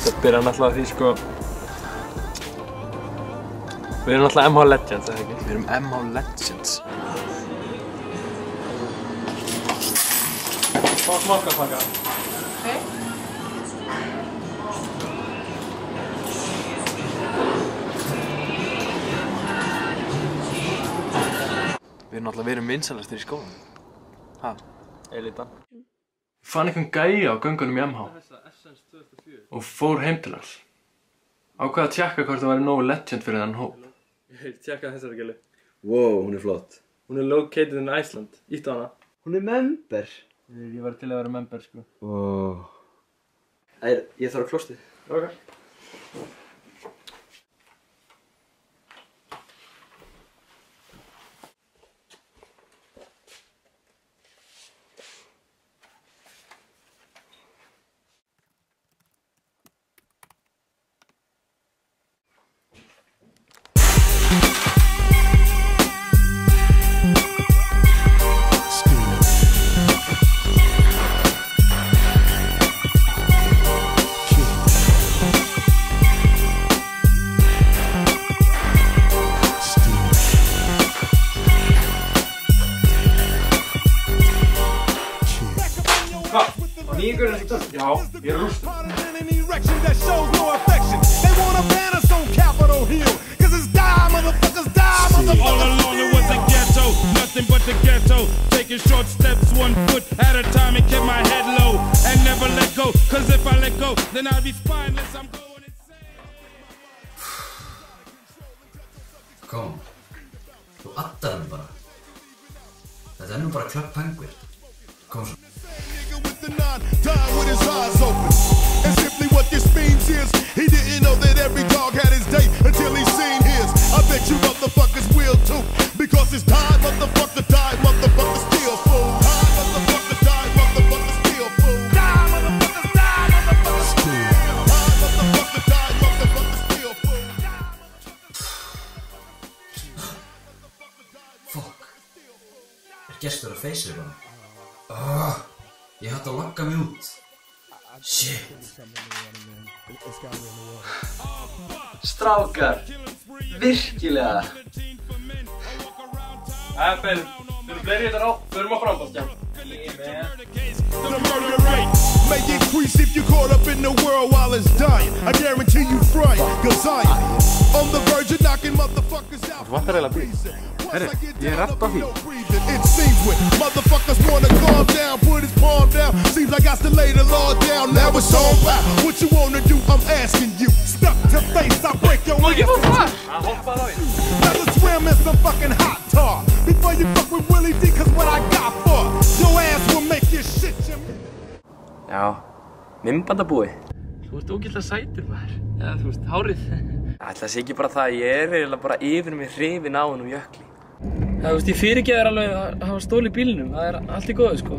Það byrjar náttúrulega því sko... Við erum náttúrulega MH Legends, eða ekki? Við erum MH Legends. Fá smakapakka. Ok. Við erum vinsælastir í skólanum. Ha? Elitan. Ég fann einhvern gæja á göngunum í MH og fór heim til hans. Ákvað að tjekka hvort það væri nógu legend fyrir þann hóp. Tjekka þessari gælu. Wow, hún flott. Hún located in Iceland. Íttu hana. Hún member. Ég var til að vera member, sko. Wow. Ég þarf að klostið. Ok. Nýjungurinn er svo töff. Já, ég rústur. All along it was a ghetto, nothing but the ghetto. Taking short steps, 1 foot at a time and kept my head low and never let go. Cause if I let go, then I'll be spineless. I'm going insane. Kom, þú addar mig bara. Þetta nú bara Club Penguin. Kom svo. With his eyes open. And simply what this means is he didn't know that every dog had his day until he seen his. I bet you motherfuckers will too. Because it's time, motherfucker, die, motherfucker, still fool. Die, motherfucker, die, motherfucker, still fool. Die, motherfucker, die, motherfucker, still. Die, motherfucker, die, motherfucker, still fool. Fuck. Gestur á Facebook bara. Ég hætti að logga mig út. Shit. Strákar. Virkilega. Við erum fleiri þetta á. Förum á framboðskjám. The murder rate may increase if you're caught up in the world while it's dying. I guarantee you frying, cause I am on the verge of knocking motherfuckers out. Hvað er eiginlega bíl? Herri, ég rappa því. It seems when motherfuckers wanna calm down, put his palm down. Seems like I still lay the law down. Now it's on by. What you wanna do? I'm asking you. Stuck to face, I break your ass. Hoppaði á ég. Rather swim in some fucking hot tar before you fuck with Willie D. Cause what I got for your ass will make your shit. Já, mymbandabúi. Þú ert ógeðslega sætur maður. Eða þú veist, hárið. Ætla sé ekki bara það, ég er eiginlega bara yfir mig hrifinn á honum Jökli. Það, þú veist, ég fyrirgeði þér alveg að hafa stólið bílnum. Það er allt í góðu, sko.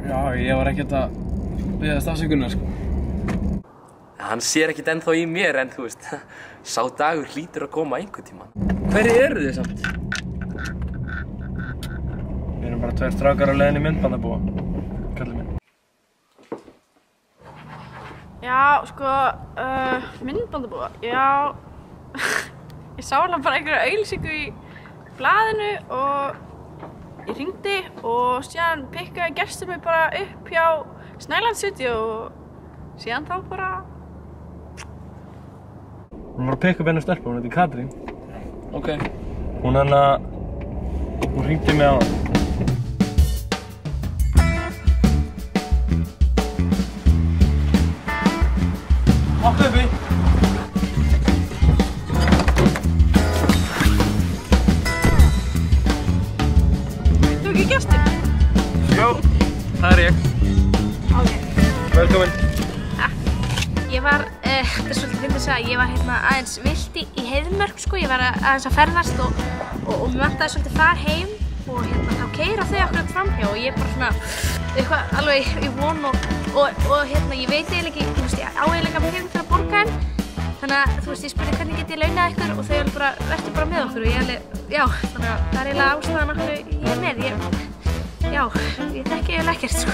Já, ég var ekkert að biðjast afsökunar, sko. Hann sér ekkert ennþá í mér en þú veist, sá dagur hlýtur að koma einhvern tímann. Hverju eru þið samt? Við erum bara 2 strákar á leiðinni myndbandabúa. Kallið minn. Já, sko, myndbandabúa, já, ég sá alveg bara einhverja auglýsingu í blaðinu og ég hringdi og síðan pikkaði gestur mig bara upp hjá Snæland Studio og síðan þá bara... Hún var að pikka upp hennar stelpa, hún heiti Katrín. Ok. Hún hringdi mig á hann. Opna uppi! Þú ekki gestur? Jó, það er ég. Ok. Velkomin. Ég var, þetta er svolítið fyndið að segja, ég var hérna aðeins vilt í Heiðmörk sko, ég var aðeins að ferðast og mér vantaði svolítið far heim og hérna þá keyra þau akkurat framhjá og ég bara svona, eitthvað alveg í von og hérna ég veit eiginlega ekki, þú veist, ég á eiginlega pening til að borga þeim, þannig að þú veist, ég spurði hvernig get ég launað ykkur og þau alveg bara, vertu bara með okkur og ég alveg, já, þannig að það er eiginlega ástæðan okkur ég er með, já, ég þekki eiginlega ekkert sko.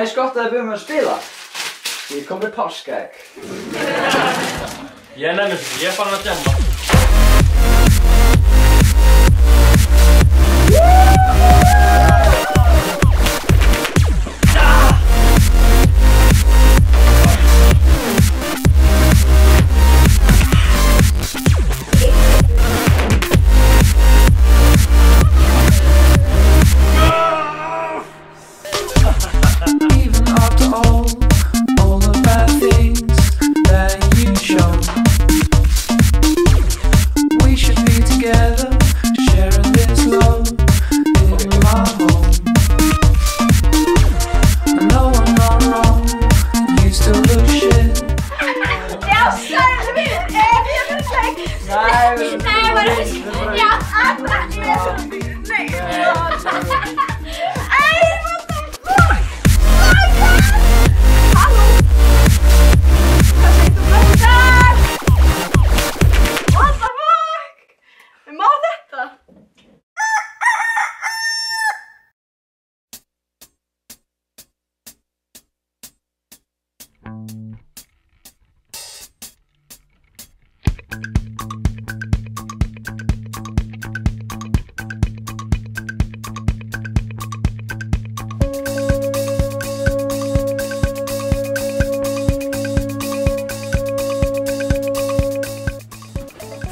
eins gott að þið byrjum að spila. Ég kom með páskaegg. Ég nenni þessu, ég er farin að djamma.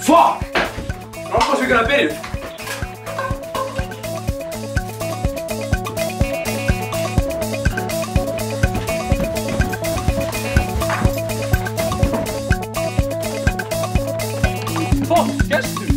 Fuck! Framboðsvíkurinn er byrjuð. Fuck, gestur!